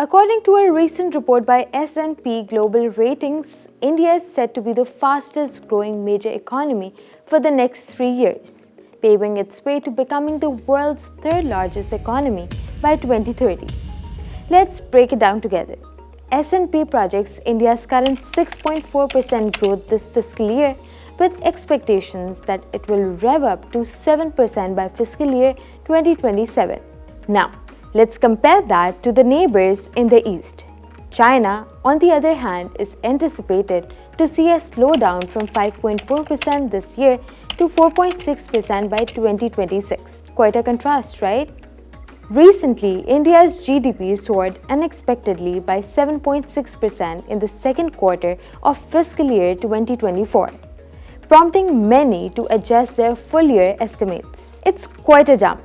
According to a recent report by S&P Global Ratings, India is set to be the fastest growing major economy for the next 3 years, paving its way to becoming the world's third largest economy by 2030. Let's break it down together. S&P projects India's current 6.4% growth this fiscal year, with expectations that it will rev up to 7% by fiscal year 2027. Now, let's compare that to the neighbors in the East. China, on the other hand, is anticipated to see a slowdown from 5.4% this year to 4.6% by 2026. Quite a contrast, right? Recently, India's GDP soared unexpectedly by 7.6% in the second quarter of fiscal year 2024, prompting many to adjust their full-year estimates. It's quite a jump.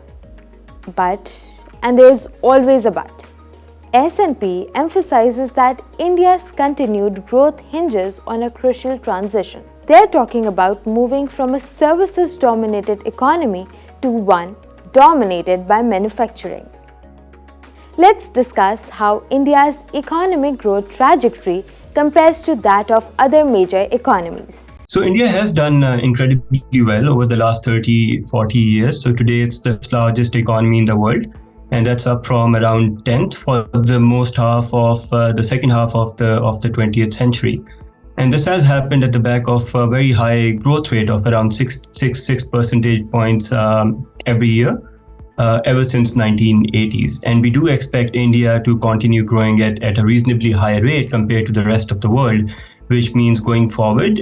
And there's always a but. S&P emphasizes that India's continued growth hinges on a crucial transition. They're talking about moving from a services-dominated economy to one dominated by manufacturing. Let's discuss how India's economic growth trajectory compares to that of other major economies. So India has done incredibly well over the last 30-40 years. So today it's the largest economy in the world, and that's up from around 10th for the most half of the second half of the 20th century. And this has happened at the back of a very high growth rate of around 6 percentage points every year, ever since 1980s. And we do expect India to continue growing at a reasonably high rate compared to the rest of the world, which means going forward,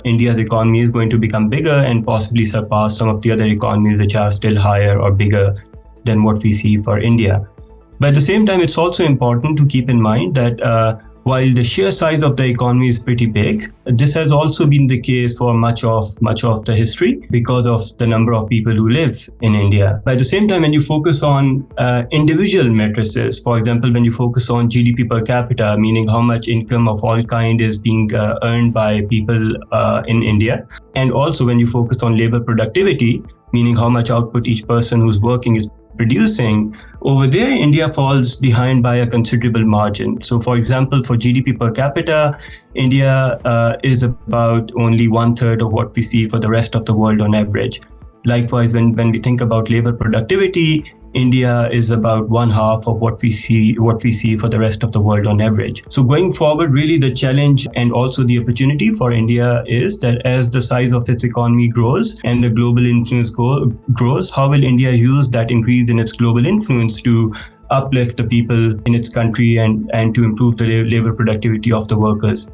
India's economy is going to become bigger and possibly surpass some of the other economies which are still higher or bigger than what we see for India. But at the same time, it's also important to keep in mind that while the sheer size of the economy is pretty big, this has also been the case for much of the history because of the number of people who live in India. But at the same time, when you focus on individual matrices, for example, when you focus on GDP per capita, meaning how much income of all kind is being earned by people in India, and also when you focus on labor productivity, meaning how much output each person who's working is producing, over there, India falls behind by a considerable margin. So, for example, for GDP per capita, India is about only 1/3 of what we see for the rest of the world on average. Likewise, when we think about labor productivity, India is about 1/2 of what we see for the rest of the world on average. So going forward, really the challenge and also the opportunity for India is that as the size of its economy grows and the global influence grows, how will India use that increase in its global influence to uplift the people in its country and to improve the labor productivity of the workers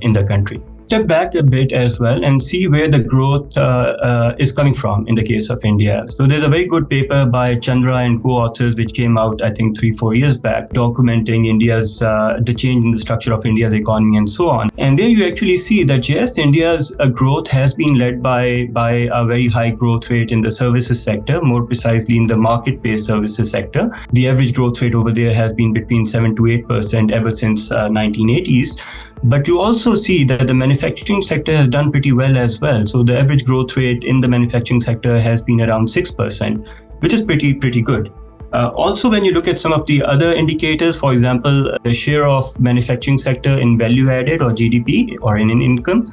in the country? Step back a bit as well and see where the growth is coming from in the case of India. So there's a very good paper by Chandra and co-authors which came out, I think, 3-4 years back, documenting India's the change in the structure of India's economy and so on. And there you actually see that yes, India's growth has been led by a very high growth rate in the services sector, more precisely in the market-based services sector. The average growth rate over there has been between 7 to 8% ever since 1980s. But you also see that the manufacturing sector has done pretty well as well. So the average growth rate in the manufacturing sector has been around 6%, which is pretty good. Also, when you look at some of the other indicators, for example, the share of manufacturing sector in value added or GDP or in income,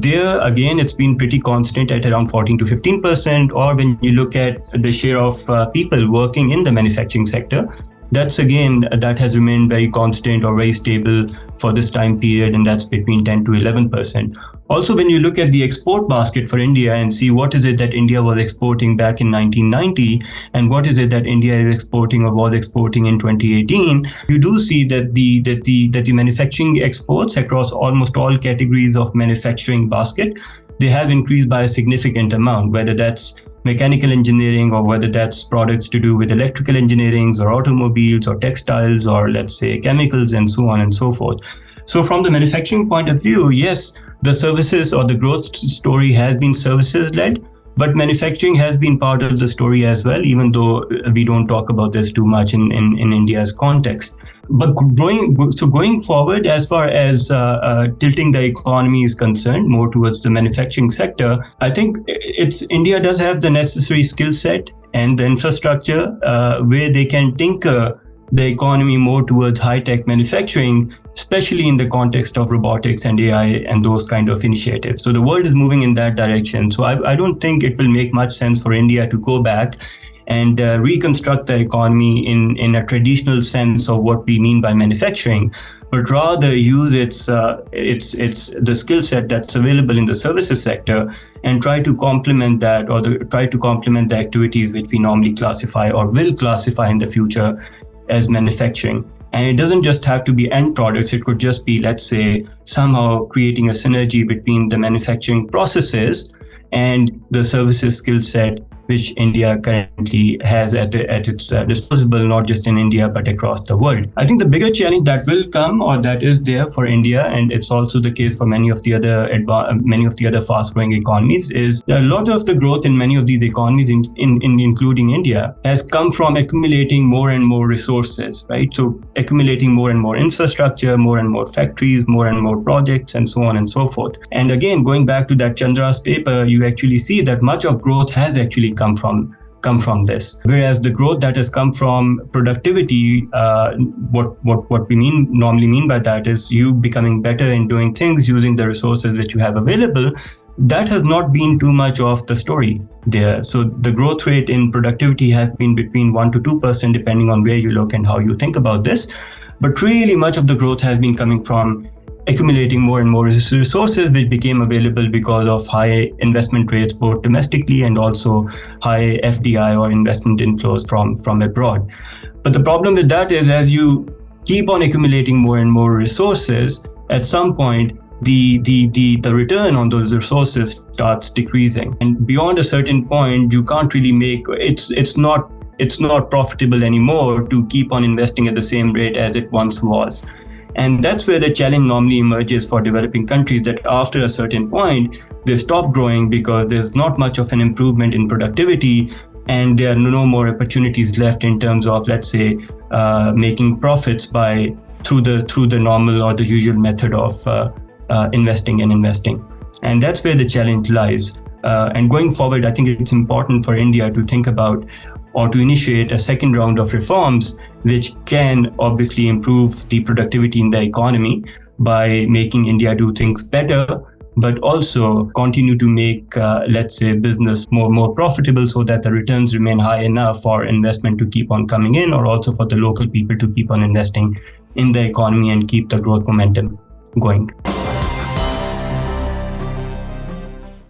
there again, it's been pretty constant at around 14 to 15%. Or when you look at the share of people working in the manufacturing sector, that has remained very constant or very stable for this time period, and that's between 10 to 11%. Also, when you look at the export basket for India and see what is it that India was exporting back in 1990 and what is it that India is exporting or was exporting in 2018, you do see that the manufacturing exports across almost all categories of manufacturing basket, they have increased by a significant amount, whether that's mechanical engineering or whether that's products to do with electrical engineering or automobiles or textiles or let's say chemicals and so on and so forth. So from the manufacturing point of view, yes, the services or the growth story has been services led, but manufacturing has been part of the story as well, even though we don't talk about this too much in India's context. But going forward, as far as tilting the economy is concerned, more towards the manufacturing sector, I think India does have the necessary skill set and the infrastructure where they can tinker the economy more towards high-tech manufacturing, especially in the context of robotics and AI and those kind of initiatives. So the world is moving in that direction. So I don't think it will make much sense for India to go back and reconstruct the economy in a traditional sense of what we mean by manufacturing, but rather use its the skill set that's available in the services sector and try to complement that, or try to complement the activities which we normally classify or will classify in the future as manufacturing. And it doesn't just have to be end products. It could just be, let's say, somehow creating a synergy between the manufacturing processes and the services skill set which India currently has at its disposal, not just in India, but across the world. I think the bigger challenge that will come, or that is there for India, and it's also the case for many of the other fast-growing economies, is that a lot of the growth in many of these economies, including India, has come from accumulating more and more resources, right? So accumulating more and more infrastructure, more and more factories, more and more projects, and so on and so forth. And again, going back to that Chandra's paper, you actually see that much of growth has actually come from this, whereas the growth that has come from productivity, what we normally mean by that is you becoming better in doing things using the resources that you have available. That has not been too much of the story there. So the growth rate in productivity has been between 1% to 2%, depending on where you look and how you think about this. But really much of the growth has been coming from accumulating more and more resources which became available because of high investment rates, both domestically and also high FDI or investment inflows from abroad. But the problem with that is, as you keep on accumulating more and more resources, at some point the return on those resources starts decreasing, and beyond a certain point you can't really make it's not profitable anymore to keep on investing at the same rate as it once was. And that's where the challenge normally emerges for developing countries, that after a certain point, they stop growing because there's not much of an improvement in productivity, and there are no more opportunities left in terms of, let's say, making profits through the normal or the usual method of investing. And that's where the challenge lies. And going forward, I think it's important for India to think about or to initiate a second round of reforms, which can obviously improve the productivity in the economy by making India do things better, but also continue to make, let's say, business more profitable, so that the returns remain high enough for investment to keep on coming in, or also for the local people to keep on investing in the economy and keep the growth momentum going.